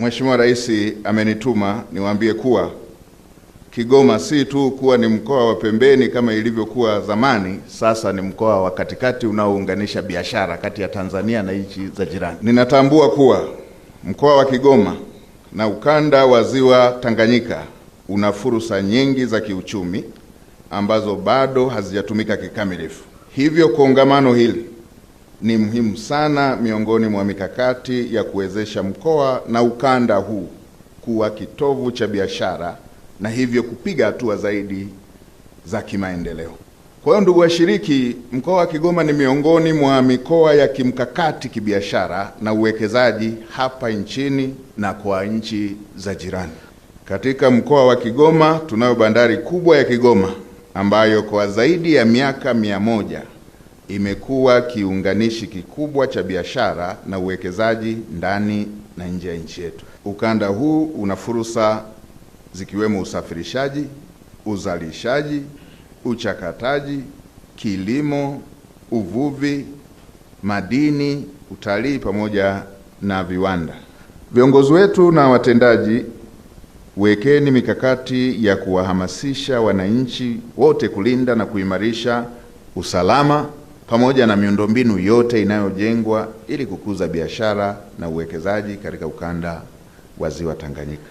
Mheshimiwa Rais amenituma niwaambie kuwa Kigoma si tu kuwa ni mkoa wa pembeni kama ilivyokuwa zamani, sasa ni mkoa wa katikati unaounganisha biashara kati ya Tanzania na nchi za jirani. Ninatambua kuwa mkoa wa Kigoma na ukanda wa Ziwa Tanganyika una fursa nyingi za kiuchumi ambazo bado hazijatumika kikamilifu. Hivyo kongamano hili ni muhimu sana miongoni mwa mikakati ya kuwezesha mkoa na ukanda huu kuwa kitovu cha biashara na hivyo kupiga hatua zaidi za kimaendeleo. Kwa hiyo, ndugu washiriki, mkoa wa Kigoma ni miongoni mwa mikoa ya kimkakati kibiashara na uwekezaji hapa nchini na kwa nchi za jirani. Katika mkoa wa Kigoma tunayo bandari kubwa ya Kigoma ambayo kwa zaidi ya miaka 100 imekuwa kiunganishi kikubwa cha biashara na uwekezaji ndani na nje ya nchi yetu. Ukanda huu una fursa zikiwemo usafirishaji, uzalishaji, uchakataji, kilimo, uvuvi, madini, utalii pamoja na viwanda. Viongozi wetu na watendaji, wekeni mikakati ya kuwahamasisha wananchi wote kulinda na kuimarisha usalama pamoja na miundombinu yote inayojengwa ili kukuza biashara na uwekezaji katika ukanda wa Ziwa Tanganyika.